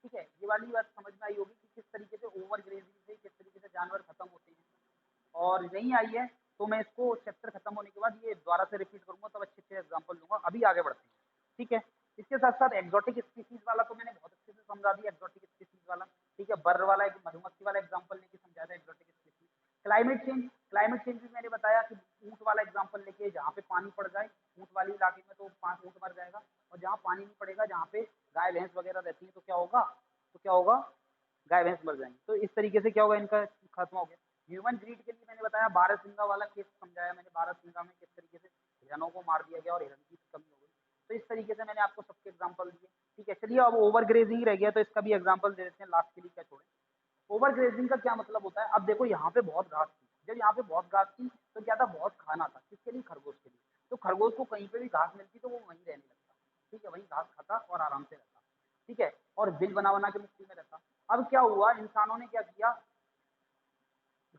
ठीक है, ये वाली बात समझ में आई होगी कि किस तरीके से ओवर ग्रेजिंग से किस तरीके से जानवर खत्म होते हैं। और नहीं आई है तो मैं इसको चैप्टर खत्म होने के बाद ये दोबारा से रिपीट करूंगा, तब अच्छे अच्छे एग्जाम्पल दूंगा। अभी आगे बढ़ते हैं। ठीक है, इसके साथ साथ एक्सोटिक स्पीसीज वाला तो मैंने बहुत अच्छे से समझा दिया, एक्सोटिक स्पीसीज वाला। ठीक है, बर्र वाला, एक मधुमक्खी वाला एग्जाम्पल लेके समझाया था एक्सोटिक स्पीसीज। क्लाइमेट चेंज भी मैंने बताया कि ऊँट वाला एग्जाम्पल लेके, जहाँ पे पानी पड़ जाए ऊँट वाली इलाके में तो 5 ऊँट मर जाएगा, और जहाँ पानी नहीं पड़ेगा, जहाँ पे गाय भैंस वगैरह रहती है, तो क्या होगा, गाय भैंस मर जाएंगी। तो इस तरीके से क्या होगा, इनका खत्म हो गया। ह्यूमन ग्रीड के लिए मैंने बताया, बारहसिंगा वाला केस समझाया मैंने, बारहसिंगा में किस तरीके से हिरणों को मार दिया गया और हिरण की कमी हो गई। तो इस तरीके से मैंने आपको सबके एग्जाम्पल दिए। ठीक है, चलिए अब ओवर ग्रेजिंग रह गया, तो इसका भी एग्जाम्पल दे देते हैं लास्ट के लिए, क्या छोड़े। ओवर ग्रेजिंग का क्या मतलब होता है, अब देखो यहाँ पे बहुत घास थी, जब यहाँ पे बहुत घास थी तो क्या था, बहुत खाना था, किसके लिए, खरगोश के लिए। तो खरगोश को कहीं पे भी घास मिलती तो वो वहीं रहने लगता। ठीक है, वहीं घास खाता और आराम से रहता। ठीक है, और बिल बना बना के मिट्टी में रहता। अब क्या हुआ, इंसानों ने क्या किया,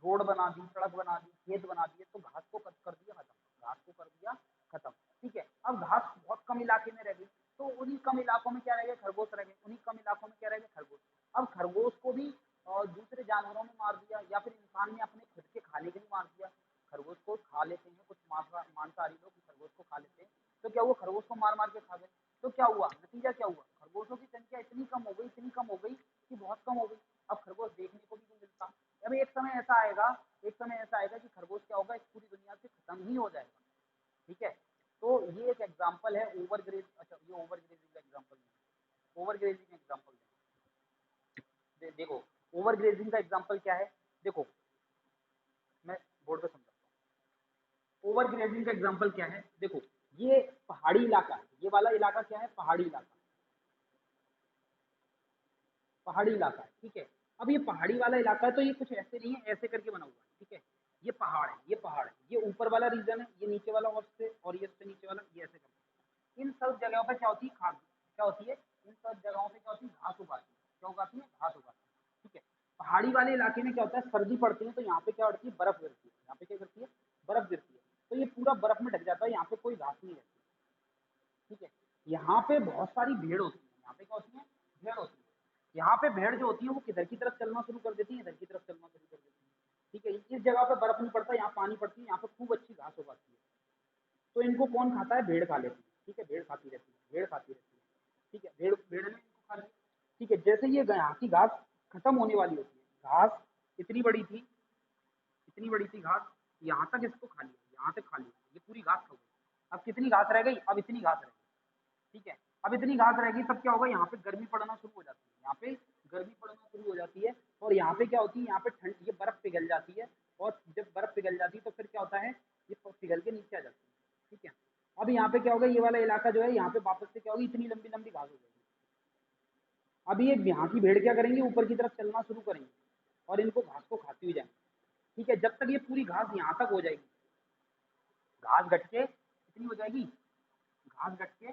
रोड बना दी, सड़क बना दी, खेत बना दिए, तो घास को कट कर दिया खत्म, घास को कर दिया खत्म। ठीक है, अब घास बहुत कम इलाके में रह गई, तो उन्हीं कम इलाकों में क्या रह गए, खरगोश रह गए, उन्हीं कम इलाकों में क्या रह गए, खरगोश। अब खरगोश को भी दूसरे जानवरों ने मार दिया, या फिर इंसान ने अपने खुद के खाने के लिए मार दिया। खरगोश को खा लेते हैं कुछ मांसाहारी लोग, खरगोश को खा लेते हैं। तो क्या हुआ, खरगोश को मार मार के खा गए। तो क्या हुआ, नतीजा क्या हुआ, खरगोशों की संख्या इतनी कम हो गई, इतनी कम हो गई कि बहुत कम हो गई। अब खरगोश देखने को भी नहीं मिलता। अब एक समय ऐसा आएगा कि खरगोश क्या होगा, इस पूरी दुनिया से खत्म ही हो जाएगा। ठीक है, तो ये एक एग्जाम्पल है ओवर ग्रेज। अच्छा, ये ओवर ग्रेजिंग का एग्जाम्पल नहीं, ओवर ग्रेजिंग एग्जाम्पल देखो, ओवर ग्रेजिंग का एग्जाम्पल क्या है, देखो मैं बोर्ड पे समझाता हूँ। ओवर ग्रेजिंग का एग्जाम्पल क्या है, देखो, ये पहाड़ी इलाका है, ये वाला इलाका क्या है, पहाड़ी इलाका, पहाड़ी इलाका है। ठीक है, अब ये पहाड़ी वाला इलाका है, तो ये कुछ ऐसे नहीं है, ऐसे करके बना हुआ है। ठीक है, ये पहाड़ है, ये पहाड़ है, ये ऊपर वाला रीजन है, ये नीचे वाला, और ये उससे नीचे वाला, ये ऐसे करके। इन सब जगहों पे क्या होती है, खाद क्या होती है, इन सब जगहों पे क्या होती है, घास उगाती है। क्या उगाती है, घास उगाती है। ठीक है, पहाड़ी वाले इलाके में क्या होता है, सर्दी पड़ती है तो यहाँ पे क्या होती है, बर्फ गिरती है, यहाँ पे क्या गिरती है, बर्फ गिरती है। तो ये पूरा बर्फ में ढक जाता है, यहाँ पे कोई घास नहीं रहती। ठीक है। यहाँ पे बहुत सारी भेड़ होती है, यहाँ पे क्या होती है, भेड़ होती है। यहाँ पे भेड़ जो होती है वो किधर की तरफ चलना शुरू कर देती है, इधर की तरफ चलना शुरू कर देती है। ठीक है, इस जगह पे बर्फ नहीं पड़ता, यहाँ पानी पड़ती है, यहाँ पे खूब अच्छी घास हो पाती है। तो इनको कौन खाता है, भेड़ खा लेती है। ठीक है, भेड़ खाती रहती है, भेड़ खाती रहती है। ठीक है, भेड़ भेड़ ने इनको खा लिया। ठीक है, जैसे ये यहाँ की घास खत्म होने वाली होती है, घास इतनी बड़ी थी, इतनी बड़ी थी घास, यहाँ तक इसको खा लिया, यहाँ तक खा लिया, ये पूरी घास खा गई। अब कितनी घास रह गई, अब इतनी घास रह गई। ठीक है, अब इतनी घास रहेगी, तब क्या होगा, यहाँ पे गर्मी पड़ना शुरू हो जाती है, यहाँ पे गर्मी पड़ना शुरू हो जाती है। और यहाँ पे क्या होती है, यहाँ पे ठंड, ये बर्फ पिघल जाती है। और जब बर्फ पिघल जाती है तो फिर क्या होता है, ये पिघल के नीचे आ जाती है। ठीक है, अब यहाँ पे क्या होगा, ये वाला इलाका जो है, यहाँ पे वापस से क्या होगी, इतनी लंबी लंबी घास हो जाएगी। अब ये यहाँ की भेड़ क्या करेंगे, ऊपर की तरफ चलना शुरू करेंगे और इनको घास को खाती हुई जाएंगे। ठीक है, जब तक ये पूरी घास यहाँ तक हो जाएगी, घास घट के कितनी हो जाएगी, घास घट के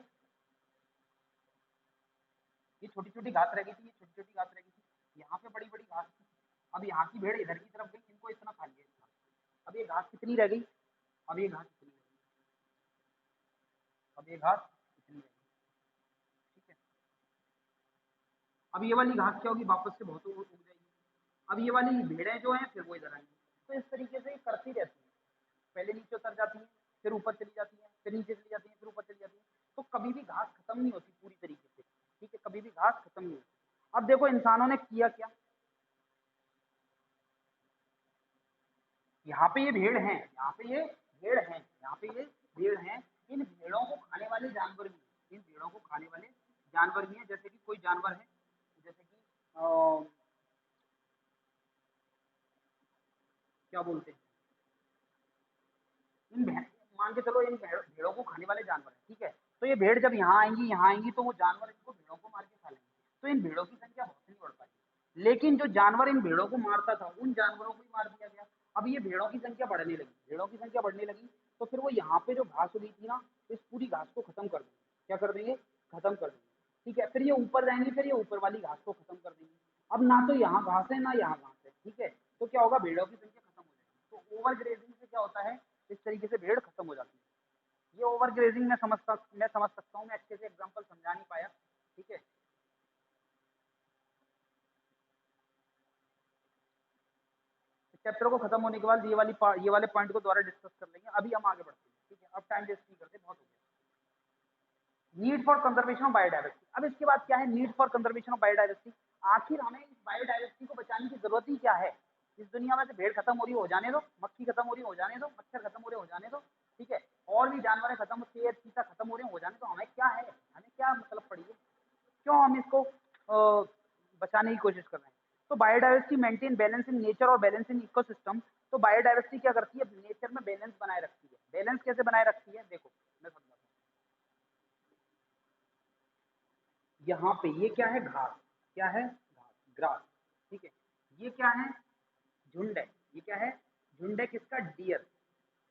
ये छोटी छोटी घास रह गई थी, ये छोटी छोटी घास रह गई थी, यहाँ पे बड़ी बड़ी घास थी। अब यहाँ की भेड़ इधर की तरफ गई, इनको इतना खा लिया इतना। अब ये घास कितनी रह गई, अब ये घास कितनी रह गई, अब ये घास कितनी रह गई। ठीक है, अब ये वाली घास क्या होगी, वापस से बहुत उग जाएगी। अब ये वाली भेड़ें जो हैं फिर वो इधर आएंगी। तो इस तरीके से ये करती रहती है, पहले नीचे उतर जाती है, फिर ऊपर चली जाती है, फिर नीचे चली जाती है, फिर ऊपर चली जाती है। तो कभी भी घास खत्म नहीं होती पूरी तरीके से। ठीक है, कभी भी घास खत्म नहीं होती। अब देखो इंसानों ने किया क्या, यहाँ पे ये भेड़ हैं, यहाँ पे ये भेड़ हैं, यहाँ पे ये भेड़ हैं। इन भेड़ों को खाने वाले जानवर भी हैं, इन भेड़ों को खाने वाले जानवर भी हैं। जैसे कि कोई जानवर है, जैसे कि क्या बोलते हैं, इन मान के चलो इन भेड़ों को खाने वाले जानवर हैं। ठीक है, तो ये भेड़ जब यहाँ आएंगी तो वो जानवर इनको भेड़ों को मार के खा लेंगे। तो इन भेड़ों की संख्या बहुत नहीं बढ़ पाएगी। लेकिन जो जानवर इन भेड़ों को मारता था, उन जानवरों को भी मार दिया गया। अब ये भेड़ों की संख्या बढ़ने लगी, भेड़ों की संख्या बढ़ने लगी। तो फिर वो यहाँ पे जो घास उगी थी ना, इस पूरी घास को खत्म कर देंगे। क्या कर देंगे, खत्म कर देंगे। ठीक है, फिर ये ऊपर जाएंगे, फिर ये ऊपर वाली घास को खत्म कर देंगे। अब ना तो यहाँ घास है, ना यहाँ घास है। ठीक है, तो क्या होगा, भेड़ों की संख्या खत्म हो जाएगी। तो ओवर ग्रेजिंग से क्या होता है, इस तरीके से भेड़ खत्म हो जाती है। ये ओवर ग्रेजिंग मैं समझ सकता हूँ, मैं अच्छे से एग्जांपल समझा नहीं पाया। ठीक है, चैप्टर को खत्म होने के बाद ये वाले पॉइंट को दोबारा डिस्कस कर लेंगे। अभी हम आगे बढ़ते हैं। ठीक है, अब टाइम वेस्ट नहीं करते, बहुत हो गया। Need for conservation of biodiversity. अब इसके बाद क्या है, need for conservation of biodiversity. आखिर हमें इस बायोडाइवर्सिटी को बचाने की जरूरत ही क्या है। इस दुनिया में से भेड़ खत्म हो रही हो जाने दो, मक्खी खत्म हो रही हो जाने दो, मच्छर खत्म हो रहे हो जाने दो। ठीक है, और भी जानवर खत्म, शेर चीता खत्म हो रहे हो जाने दो। हमें क्या है, हमें क्या मतलब पड़ी है, क्यों हम इसको बचाने की कोशिश कर रहे हैं। तो biodiversity maintain balance in nature और बैलेंस इन इकोसिस्टम। तो बायोडाइवर्सिटी क्या करती है, नेचर में बैलेंस बनाए रखती है। बैलेंस कैसे बनाए रखती है, देखो मैं समझाता हूँ। यहाँ पे ये क्या है, घास, क्या है, घास, ग्रास। ठीक है, ये क्या है, झुंड है। ये क्या है, झुंड है किसका, डियर।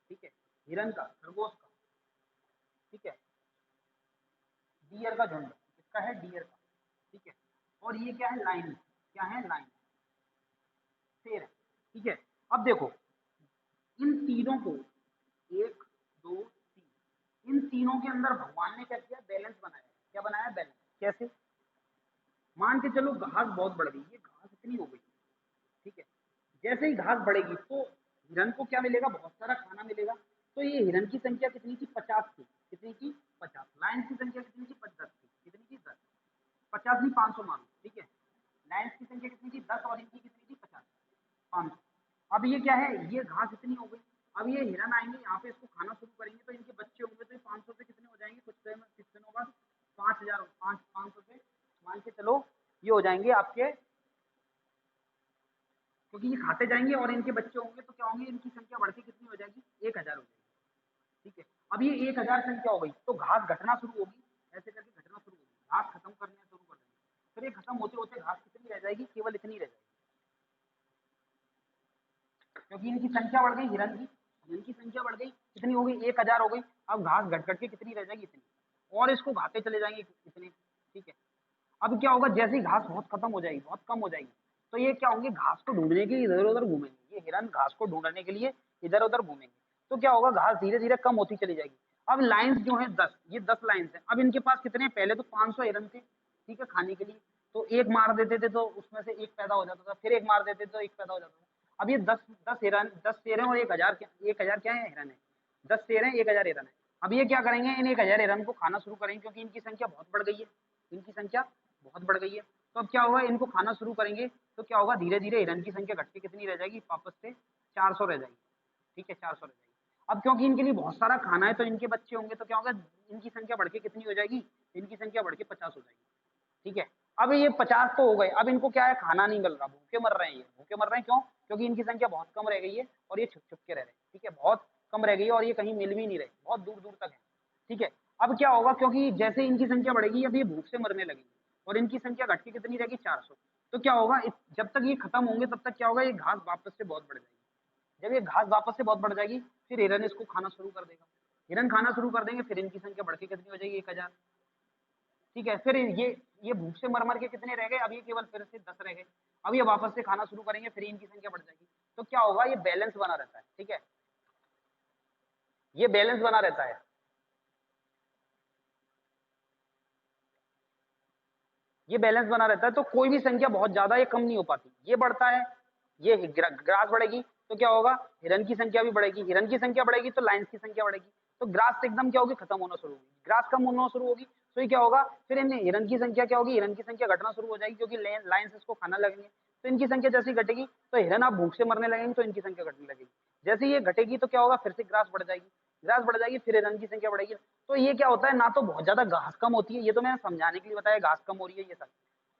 ठीक है, हिरन का, खरगोश का। ठीक है, डियर का झुंड, किसका है, डियर का। ठीक है, और ये क्या है, लाइन, क्या है, लाइन, शेर है। ठीक है, अब देखो इन तीनों को, एक, दो, तीन, इन तीनों के अंदर भगवान ने क्या किया, बैलेंस बनाया। क्या बनाया, बैलेंस। कैसे, मान के चलो घास बहुत बढ़ गई, ये घास इतनी हो गई। ठीक है, जैसे ही घास बढ़ेगी तो हिरन को क्या मिलेगा, बहुत सारा खाना मिलेगा। तो ये हिरन की संख्या कितनी थी, 50 थी। कितनी की, 50। लाइन की संख्या कितनी थी, 10 थी। कितनी थी, 10। 50 नहीं, 500 मानो। ठीक है, लाइन्स की संख्या कितनी थी, 10, और इनकी कितनी थी, 50, 500। अब ये क्या है, ये घास इतनी हो गई। अब ये हिरन आएंगे यहाँ पे, इसको खाना शुरू करेंगे, तो इनके बच्चे होंगे। तो ये 500 से कितने हो जाएंगे, कुछ दिनों बाद 5000, 500 से मान के चलो ये हो जाएंगे आपके, क्योंकि ये खाते जाएंगे और इनके बच्चे होंगे तो क्या होंगे, इनकी संख्या बढ़ के कितनी हो जाएगी, 1000 हो जाएगी। ठीक है, अब ये 1000 संख्या हो गई तो घास घटना शुरू होगी, ऐसे करके घटना शुरू होगी, घास खत्म करना शुरू कर देंगे। फिर ये खत्म होते होते घास कितनी रह जाएगी, केवल इतनी रह जाएगी, क्योंकि इनकी संख्या बढ़ गई, हिरन की, हिरन की संख्या बढ़ गई, कितनी हो गई, 1000 हो गई। अब घास घट घट के कितनी रह जाएगी, इतनी, और इसको खाते चले जाएंगे इतने। ठीक है, अब क्या होगा, जैसे ही घास बहुत खत्म हो जाएगी, बहुत कम हो जाएगी, तो ये क्या होंगे, घास को ढूंढने के लिए इधर उधर घूमेंगे। ये हिरन घास को ढूंढने के लिए इधर उधर घूमेंगे। तो क्या होगा, घास धीरे धीरे कम होती चली जाएगी। अब लाइंस जो है 10, ये 10 लाइंस है। अब इनके पास कितने, पहले तो 500 हिरन थे, ठीक है, खाने के लिए। तो एक मार देते थे तो उसमें से एक पैदा हो जाता था, फिर एक मार देते तो एक पैदा हो जाता था। अब ये 10 हिरन, 10 शेर हैं और 1000 क्या है, हिरन है। 10 शेर हैं, 1000 हिरन है। अब ये क्या करेंगे, इन 1000 हिरन को खाना शुरू करेंगे, क्योंकि इनकी संख्या बहुत बढ़ गई है, इनकी संख्या बहुत बढ़ गई है। तो अब क्या होगा, इनको खाना शुरू करेंगे तो क्या होगा, धीरे धीरे हिरन की संख्या घट के कितनी रह जाएगी, वापस से 400 रह जाएगी, ठीक है, 400 रह जाएगी। अब क्योंकि इनके लिए बहुत सारा खाना है तो इनके बच्चे होंगे, तो क्या होगा, इनकी संख्या बढ़ के कितनी हो जाएगी, इनकी संख्या बढ़ के 50 हो जाएगी, ठीक है। अब ये 50 तो हो गए, अब इनको क्या है, खाना नहीं मिल रहा, भूखे मर रहे हैं, ये भूखे मर रहे हैं, क्यों, क्योंकि इनकी संख्या बहुत कम रह गई है और ये छुप छुप के रह रहे हैं, ठीक है, बहुत कम रह गई है और ये कहीं मिल भी नहीं रहे, बहुत दूर दूर तक है, ठीक है। अब क्या होगा, क्योंकि जैसे इनकी संख्या बढ़ेगी, अब ये भूख से मरने लगेगी और इनकी संख्या घट के कितनी रहेगी, 400। तो क्या होगा, जब तक ये खत्म होंगे तब तक क्या होगा, ये घास वापस से बहुत बढ़ जाएगी। जब ये घास वापस से बहुत बढ़ जाएगी, फिर हिरन इसको खाना शुरू कर देगा, हिरन खाना शुरू कर देंगे, फिर इनकी संख्या बढ़ के कितनी हो जाएगी, 1000, ठीक है। फिर ये भूख से मर मर के कितने रह गए, अब ये केवल फिर से 10 रह गए। अब ये वापस से खाना शुरू करेंगे, फिर इनकी संख्या बढ़ जाएगी। तो क्या होगा, ये बैलेंस बना रहता है, ठीक है, ये बैलेंस बना रहता है। ये बैलेंस बना रहता है, तो कोई भी संख्या बहुत ज्यादा ये कम नहीं हो पाती, ये बढ़ता है, ये ग्रास बढ़ेगी तो क्या होगा, हिरन की संख्या भी बढ़ेगी, हिरन की संख्या बढ़ेगी तो लाइन्स की संख्या बढ़ेगी, तो ग्रास एकदम क्या होगी, खत्म होना शुरू होगी, ग्रास कम होना शुरू होगी, तो ये क्या होगा, फिर इन हिरन की संख्या क्या होगी, हिरन की संख्या घटना शुरू हो जाएगी, क्योंकि लाइन्स इसको खाना लगेंगे, तो इनकी संख्या जैसे ही घटेगी तो हिरन आप भूख से मरने लगेंगे, तो इनकी संख्या घटने लगेगी। जैसे ये घटेगी तो क्या होगा, फिर से ग्रास बढ़ जाएगी, ग्रास बढ़ जाएगी, फिर हिरन की संख्या बढ़ेगी। तो ये क्या होता है, ना तो बहुत ज्यादा घास कम होती है, ये तो मैंने समझाने के लिए बताया घास कम हो रही है, ये सब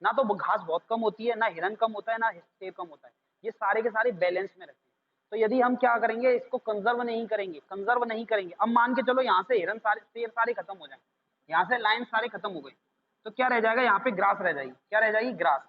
ना तो घास बहुत कम होती है, ना हिरन कम होता है, ना शेर कम होता है, ये सारे के सारे बैलेंस में रहते हैं। तो यदि हम क्या करेंगे, इसको कंजर्व नहीं करेंगे, कंजर्व नहीं करेंगे, अब मान के चलो यहाँ से हिरन सारे, शेर सारे खत्म हो जाए, यहाँ से लाइन सारे खत्म हो गए, तो क्या रह जाएगा, यहाँ पे ग्रास रह जाएगी, क्या रह जाएगी, ग्रास,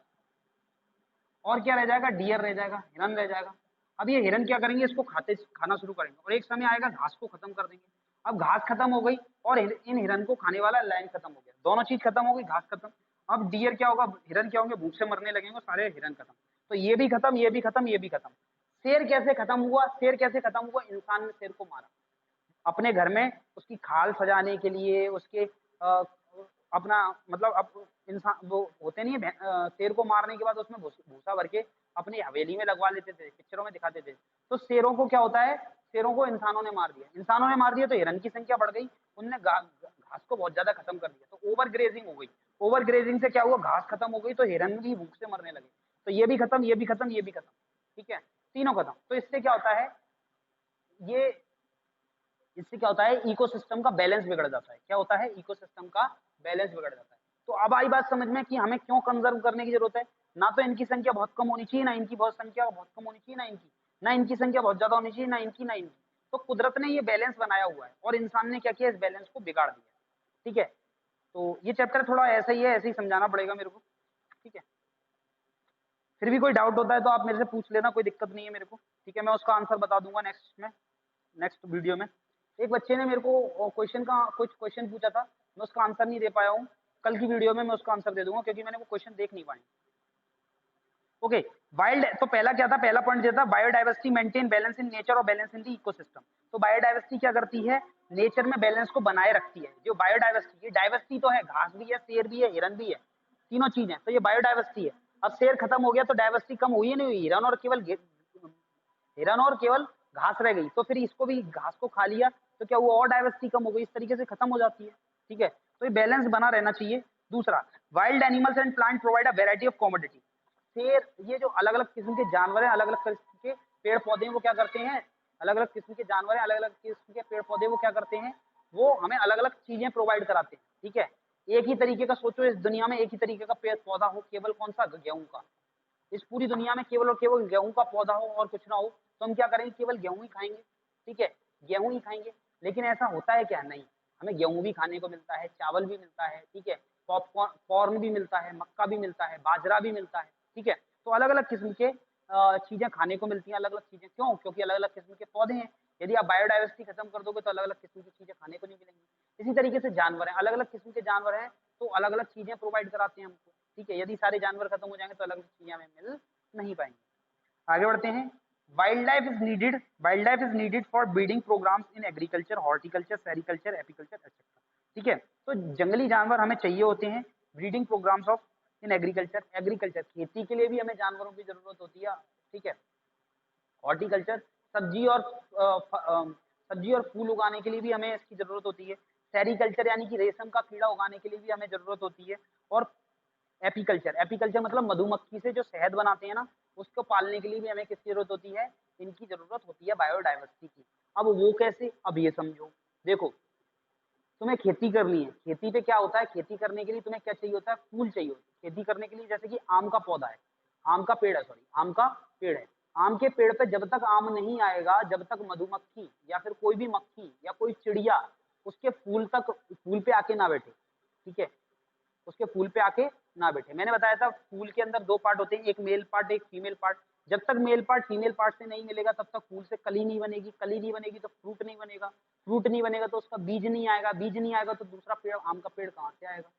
और क्या रह जाएगा, डियर रह जाएगा, हिरन रह जाएगा। अब ये हिरन क्या करेंगे, इसको खाना शुरू करेंगे और एक समय आएगा घास को खत्म कर देंगे। अब घास खत्म हो गई और इन हिरन को खाने वाला लाइन खत्म हो गया, दोनों चीज खत्म हो गई, घास खत्म। अब डियर क्या होगा, हिरन क्या होंगे, भूख से मरने लगेंगे, सारे हिरन खत्म। तो ये भी खत्म, ये भी खत्म, ये भी खत्म। शेर कैसे खत्म हुआ, शेर कैसे खत्म हुआ, इंसान ने शेर को मारा अपने घर में, उसकी खाल सजाने के लिए, उसके अपना मतलब, अब इंसान वो होते नहीं है, शेर को मारने के बाद उसमें भूसा भर के अपनी हवेली में लगवा लेते थे, पिक्चरों में दिखाते थे। तो शेरों को क्या होता है, शेरों को इंसानों ने मार दिया, इंसानों ने मार दिया तो हिरन की संख्या बढ़ गई, उनने घास को बहुत ज्यादा खत्म कर दिया, तो ओवर ग्रेजिंग हो गई। ओवर ग्रेजिंग से क्या हुआ, घास खत्म हो गई, तो हिरन भी भूख से मरने लगे, तो ये भी खत्म, ये भी खत्म, ये भी खत्म, ठीक है, तीनों खत्म। तो इससे क्या होता है, ये इससे क्या होता है, इकोसिस्टम का बैलेंस बिगड़ जाता है, क्या होता है, इकोसिस्टम का बैलेंस बिगड़ जाता है। तो अब आई बात समझ में कि हमें क्यों कंजर्व करने की जरूरत है, ना तो इनकी संख्या बहुत कम होनी चाहिए, ना इनकी बहुत संख्या बहुत कम होनी चाहिए, ना इनकी संख्या बहुत ज्यादा होनी चाहिए, ना इनकी। तो कुदरत ने ये बैलेंस बनाया हुआ है और इंसान ने क्या किया, इस बैलेंस को बिगाड़ दिया, ठीक है। तो ये चैप्टर थोड़ा ऐसा ही है, ऐसे ही समझाना पड़ेगा मेरे को, ठीक है। फिर भी कोई डाउट होता है तो आप मेरे से पूछ लेना, कोई दिक्कत नहीं है मेरे को, ठीक है, मैं उसका आंसर बता दूंगा नेक्स्ट वीडियो में। एक बच्चे ने मेरे को क्वेश्चन का कुछ क्वेश्चन पूछा था, मैं उसका आंसर नहीं दे पाया हूँ, कल की वीडियो में मैं उसका आंसर दे दूंगा, क्योंकि मैंने वो क्वेश्चन देख नहीं पाए। ओके, वाइल्ड, तो पहला क्या था, पहला पॉइंट जो था, biodiversity maintain balance in nature और बैलेंस इन द इकोसिस्टम। तो बायोडाइवर्सिटी क्या करती है, नेचर में बैलेंस को बनाए रखती है। जो बायोडाइवर्सिटी, डाइवर्सिटी तो है, घास भी है, शेर भी है, हिरन भी है, तीनों चीज है, तो ये बायोडाइवर्सिटी है। अब शेर खत्म हो गया तो डाइवर्सिटी कम हुई नहीं हुई, हिरन और केवल घास रह गई, तो फिर इसको भी घास को खा लिया, तो क्या हुआ, और डाइवर्सिटी कम हो गई, इस तरीके से खत्म हो जाती है, ठीक है। तो ये बैलेंस बना रहना चाहिए। दूसरा, wild animals and plant provide a variety of commodity. शेर, ये जो अलग अलग किस्म के जानवर हैं, अलग अलग किस्म के पेड़ पौधे, वो क्या करते हैं, अलग अलग किस्म के जानवर हैं, अलग अलग किस्म के पेड़ पौधे, वो क्या करते हैं, वो हमें अलग अलग चीजें प्रोवाइड कराते हैं, ठीक है। एक ही तरीके का सोचो, इस दुनिया में एक ही तरीके का पेड़ पौधा हो, केवल कौन सा, गेहूं का। इस पूरी दुनिया में केवल और केवल गेहूं का पौधा हो और कुछ ना हो, तो हम क्या करेंगे, केवल गेहूं ही खाएंगे, ठीक है, गेहूं ही खाएंगे। लेकिन ऐसा होता है क्या, नहीं, हमें गेहूं भी खाने को मिलता है, चावल भी मिलता है, ठीक है, पॉपकॉर्न, कॉर्न भी मिलता है, मक्का भी मिलता है, बाजरा भी मिलता है, ठीक है। तो अलग अलग किस्म के चीजें खाने को मिलती हैं, अलग अलग चीजें, क्यों, क्योंकि अलग अलग किस्म के पौधे हैं। यदि आप बायोडाइवर्सिटी खत्म कर दोगे तो अलग अलग किस्म की चीजें खाने को नहीं मिलेंगी। इसी तरीके से जानवर हैं, अलग अलग किस्म के जानवर हैं, तो अलग अलग चीजें प्रोवाइड कराते हैं हमको, ठीक है। यदि सारे जानवर खत्म हो जाएंगे तो अलग अलग चीजें हमें मिल नहीं पाएंगी। आगे बढ़ते हैं। Wildlife is needed for breeding programmes in agriculture, horticulture, sericulture, apiculture etcetera. ठीक है, तो जंगली जानवर हमें चाहिए होते हैं breeding programmes of in agriculture. Agriculture खेती के लिए भी हमें जानवरों की जरूरत होती है। ठीक है, हॉर्टिकल्चर सब्जी और फूल उगाने के लिए भी हमें इसकी जरूरत होती है। सेरिकल्चर यानी कि रेशम का कीड़ा उगाने के लिए भी हमें जरूरत होती है। और एपीकल्चर मतलब मधुमक्खी से जो शहद बनाते हैं ना, उसको पालने के लिए भी हमें किसकी जरूरत होती है? इनकी जरूरत होती है, बायोडाइवर्सिटी की। अब वो कैसे? अब ये समझो, देखो तुम्हें खेती करनी है, खेती पे क्या होता है? खेती करने के लिए तुम्हें क्या चाहिए होता है? फूल चाहिए होता है। खेती करने के लिए जैसे कि आम का पौधा है, आम का पेड़ है, सॉरी आम का पेड़ है। आम के पेड़ पे जब तक आम नहीं आएगा, जब तक मधुमक्खी या फिर कोई भी मक्खी या कोई चिड़िया उसके फूल पे आके ना बैठे, ठीक है, उसके फूल पे आके ना बैठे। मैंने बताया था फूल के अंदर दो पार्ट होते हैं, एक मेल पार्ट, एक फीमेल पार्ट। जब तक मेल पार्ट फीमेल पार्ट से नहीं मिलेगा, तब तक फूल से कली नहीं बनेगी, कली नहीं बनेगी तो फ्रूट नहीं बनेगा, फ्रूट नहीं बनेगा तो उसका बीज नहीं आएगा, बीज नहीं आएगा तो दूसरा पेड़, आम का पेड़ कहाँ से आएगा?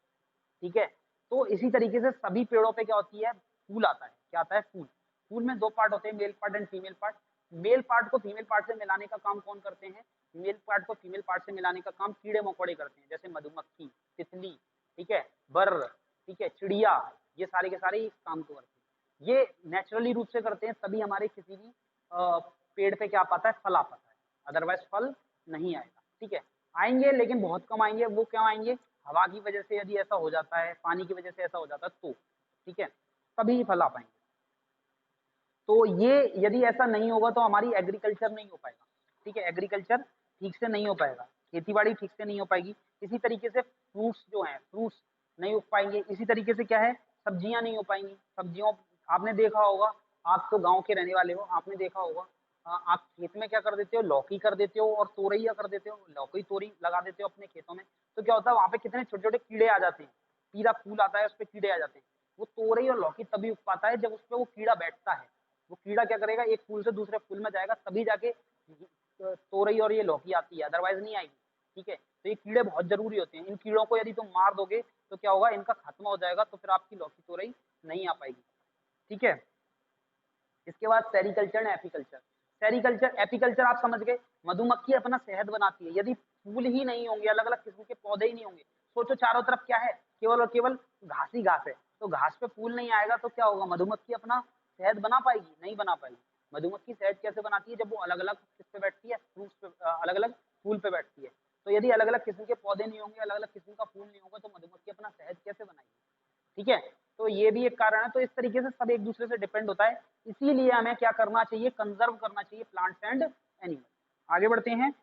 ठीक है, तो इसी तरीके से सभी पेड़ों पे क्या होती है? फूल आता है। क्या आता है? फूल। फूल में दो पार्ट होते हैं, male part and female part. Male part को फीमेल पार्ट से मिलाने का काम कौन करते हैं? मेल पार्ट को फीमेल पार्ट से मिलाने का काम कीड़े मकोड़े करते हैं, जैसे मधुमक्खी, तितली, ठीक है, बर, ठीक है, चिड़िया, ये सारे के सारे इस काम को करते हैं। ये नेचुरली रूप से करते हैं, तभी हमारे किसी भी पेड़ पे क्या पाता है? फल आ पाता है, अदरवाइज फल नहीं आएगा। ठीक है, आएंगे लेकिन बहुत कम आएंगे। वो क्यों आएंगे? हवा की वजह से यदि ऐसा हो जाता है, पानी की वजह से ऐसा हो जाता है तो, ठीक है, तभी फल आ पाएंगे। तो ये यदि ऐसा नहीं होगा तो हमारी एग्रीकल्चर नहीं हो पाएगा। ठीक है, एग्रीकल्चर ठीक से नहीं हो पाएगा, खेती-बाड़ी ठीक से नहीं हो पाएगी। इसी तरीके से फ्रूट्स जो हैं, फ्रूट्स नहीं उग पाएंगे। इसी तरीके से क्या है? सब्जियां नहीं हो पाएंगी। सब्जियों, आपने देखा होगा, आप तो गांव के रहने वाले हो, आपने देखा होगा, आप खेत में क्या कर देते हो? लौकी कर देते हो और तोरैया कर देते हो, लौकी तोरी लगा देते हो अपने खेतों में। तो क्या होता है? वहां पे कितने छोटे छोटे कीड़े आ जाते हैं, पीला फूल आता है, उस पर कीड़े आ जाते हैं। वो तोरई और लौकी तभी उग पाता है जब उस पर वो कीड़ा बैठता है। वो कीड़ा क्या करेगा? एक फूल से दूसरे फूल में जाएगा, तभी जाके तोरई और ये लौकी आती है, अदरवाइज नहीं आएगी। ठीक है, तो ये कीड़े बहुत जरूरी होते हैं। इन कीड़ों को यदि तुम मार दोगे तो क्या होगा? इनका खत्म हो जाएगा, तो फिर आपकी लौकी तोरई नहीं आ पाएगी। ठीक है, इसके बाद sericulture and apiculture. Sericulture, apiculture आप समझ गए, मधुमक्खी अपना शहद बनाती है। यदि फूल ही नहीं होंगे, अलग अलग किस्म के पौधे ही नहीं होंगे, सोचो चारों तरफ क्या है? केवल और केवल घास ही घास है। तो घास पे फूल नहीं आएगा तो क्या होगा? मधुमक्खी अपना शहद बना पाएगी? नहीं बना पाएगी। मधुमक्खी शहद कैसे बनाती है? जब वो अलग अलग किस पे बैठती है? फ्रूट्स पे, अलग अलग फूल पे बैठती है। तो यदि अलग अलग किस्म के पौधे नहीं होंगे, अलग अलग किस्म का फूल नहीं होगा, तो मधुमक्खी अपना शहद कैसे बनाएगी? ठीक है, तो ये भी एक कारण है। तो इस तरीके से सब एक दूसरे से डिपेंड होता है। इसीलिए हमें क्या करना चाहिए? कंजर्व करना चाहिए प्लांट्स एंड एनिमल। आगे बढ़ते हैं।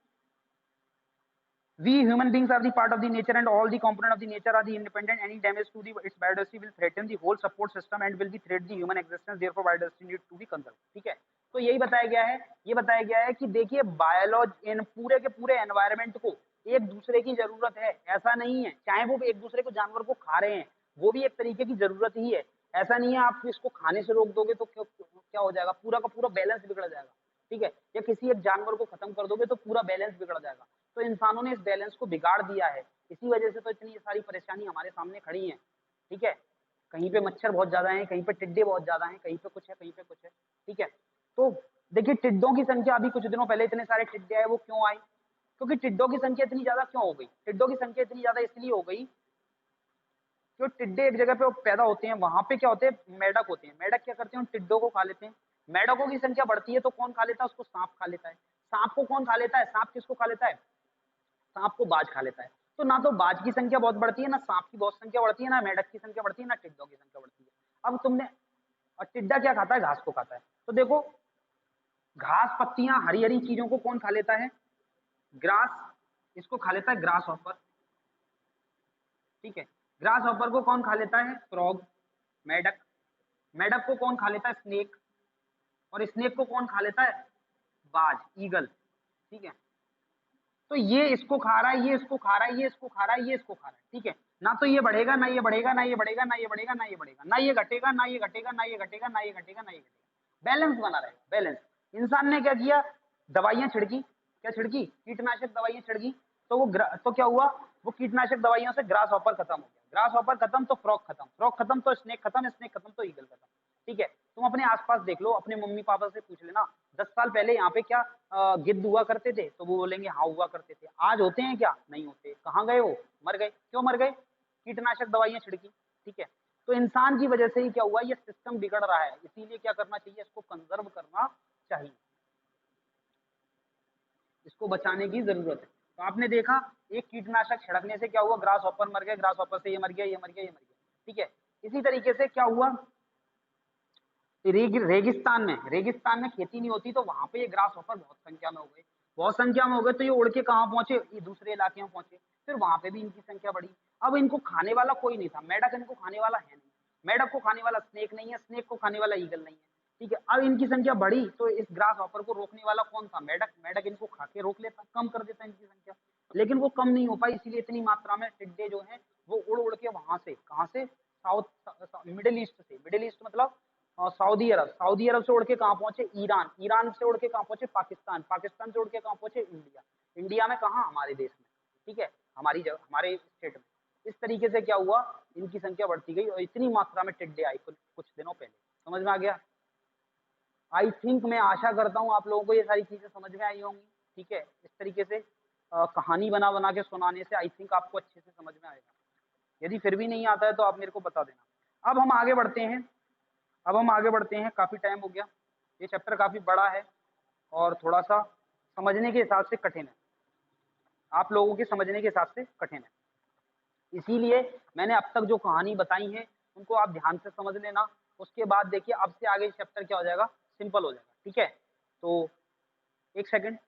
We human beings are the part of the nature and all the component of the nature are the independent. Any damage to the its biodiversity will threaten the whole support system and will be threat the human existence. Therefore, biodiversity need to be conserved. ठीक है, तो यही बताया गया है। ये बताया गया है कि देखिए, बायोलॉजी इन पूरे के पूरे एनवायरमेंट को एक दूसरे की जरूरत है। ऐसा नहीं है, चाहे वो एक दूसरे को जानवर को खा रहे हैं, वो भी एक तरीके की जरूरत ही है। ऐसा नहीं है आप इसको खाने से रोक दोगे तो क्या हो जाएगा? पूरा का पूरा बैलेंस बिगड़ जाएगा। ठीक है, या किसी एक जानवर को खत्म कर दोगे तो पूरा बैलेंस बिगड़ जाएगा। तो इंसानों ने इस बैलेंस को बिगाड़ दिया है। इसी वजह से तो इतनी सारी परेशानी हमारे सामने खड़ी है। ठीक है, कहीं पे मच्छर बहुत ज्यादा है, कहीं पे टिड्डे बहुत ज्यादा हैं, कहीं पे कुछ है, कहीं पे कुछ है। ठीक है, तो देखिए, टिड्डों की संख्या अभी कुछ दिनों पहले इतने सारे टिड्डे आए, वो क्यों आए? क्योंकि टिड्डों की संख्या इतनी ज्यादा क्यों हो गई? टिड्डों की संख्या इतनी ज्यादा इसलिए हो गई, जो टिड्डे एक जगह पे पैदा होते हैं, वहां पे क्या होते हैं? मेढक होते हैं। मेढक क्या करते हैं? उन टिड्डों को खा लेते हैं। मेढकों की संख्या बढ़ती है तो कौन खा लेता है? उसको सांप खा लेता है। सांप को कौन खा लेता है? सांप किसको खा लेता है? सांप को बाज खा लेता है। तो ना तो बाज की संख्या बहुत बढ़ती है, ना सांप की बहुत संख्या बढ़ती है, ना मेढक की संख्या बढ़ती है, ना टिड्डों की संख्या बढ़ती है। अब तुमने, और टिड्डा क्या खाता है? घास को खाता है। तो देखो, घास, पत्तियां, हरी हरी चीजों को कौन खा लेता है? ग्रास, इसको खा लेता है ग्रास हॉपर। ठीक है, ग्रास हॉपर को कौन खा लेता है? फ्रॉग, मेढक। मेढक को कौन खा लेता है? स्नेक। और स्नेक को कौन खा लेता है? बाज, ईगल। ठीक है, तो ये इसको खा रहा है, ये इसको खा रहा है, ये इसको खा रहा है, ये इसको खा रहा है। ठीक है, ना तो ये बढ़ेगा, ना ये बढ़ेगा, ना ये बढ़ेगा, ना ये बढ़ेगा, ना ये बढ़ेगा, ना ये घटेगा, ना ये घटेगा, ना ये घटेगा, ना ये घटेगा, ना ये घटेगा। बैलेंस बना रहेगा, बैलेंस। इंसान ने क्या किया? दवाइयां छिड़की। क्या छिड़की? कीटनाशक दवाइयां छिड़की। तो तो क्या हुआ? वो कीटनाशक दवाइयों से ग्रास हॉपर खत्म हो गया। ग्रास हॉपर खत्म तो फ्रॉग खत्म, फ्रॉग खत्म तो स्नेक खत्म, स्नेक खत्म तो ईगल खत्म। ठीक है, तुम अपने आसपास देख लो, अपने मम्मी पापा से पूछ लेना, 10 साल पहले यहाँ पे क्या गिद्ध हुआ करते थे? तो वो बोलेंगे हाँ हुआ करते थे। आज होते हैं क्या? नहीं होते। कहाँ गए वो? मर गए। क्यों मर गए? कीटनाशक दवाइयाँ छिड़की। ठीक है, तो इंसान की वजह से ही क्या हुआ, ये सिस्टम बिगड़ रहा है। इसीलिए क्या करना चाहिए, इसको कंजर्व करना चाहिए, इसको बचाने की जरूरत है। तो आपने देखा एक कीटनाशक छिड़कने से क्या हुआ, ग्रास हॉपर मर गए, ग्रास हॉपर से ये मर गया, ये मर गया, ये मर गया। ठीक है, इसी तरीके से क्या हुआ, रेगिस्तान में खेती नहीं होती, तो वहां पे ये ग्रास हॉपर बहुत संख्या में हो गए, बहुत संख्या में हो गए। तो ये उड़ के कहाँ पहुंचे, ये दूसरे इलाके में पहुंचे, फिर वहां पे भी इनकी संख्या बढ़ी। अब इनको खाने वाला कोई नहीं था, मेढक इनको खाने वाला है नहीं, मेढक को खाने वाला स्नेक नहीं है, स्नेक को खाने वाला ईगल नहीं है। ठीक है, अब इनकी संख्या बढ़ी, तो इस ग्रास हॉपर को रोकने वाला कौन था, मेढक। मेढक इनको खा के रोक लेता, कम कर देता इनकी संख्या, लेकिन वो कम नहीं हो पाई। इसीलिए इतनी मात्रा में टिड्डे जो हैं वो उड़ उड़ के वहां से, कहाँ से, साउथ मिडिल ईस्ट से, मिडिल ईस्ट मतलब सऊदी अरब, सऊदी अरब से उड़ के कहाँ पहुंचे, ईरान, ईरान से उड़ के कहाँ पहुंचे, पाकिस्तान, पाकिस्तान से उड़ के कहाँ पहुंचे, इंडिया, इंडिया में कहाँ, हमारे देश में। ठीक है, हमारी जगह, हमारे स्टेट में। इस तरीके से क्या हुआ, इनकी संख्या बढ़ती गई और इतनी मात्रा में टिड्डे आई कुछ दिनों पहले। समझ में आ गया? आई थिंक, मैं आशा करता हूँ आप लोगों को ये सारी चीजें समझ में आई होंगी। ठीक है, इस तरीके से कहानी बना बना के सुनाने से आई थिंक आपको अच्छे से समझ में आएगा। यदि फिर भी नहीं आता है तो आप मेरे को बता देना। अब हम आगे बढ़ते हैं, अब हम आगे बढ़ते हैं, काफी टाइम हो गया, ये चैप्टर काफी बड़ा है और थोड़ा सा समझने के हिसाब से कठिन है, आप लोगों के समझने के हिसाब से कठिन है। इसीलिए मैंने अब तक जो कहानी बताई है उनको आप ध्यान से समझ लेना। उसके बाद देखिए अब से आगे चैप्टर क्या हो जाएगा, सिंपल हो जाएगा। ठीक है, तो एक सेकंड।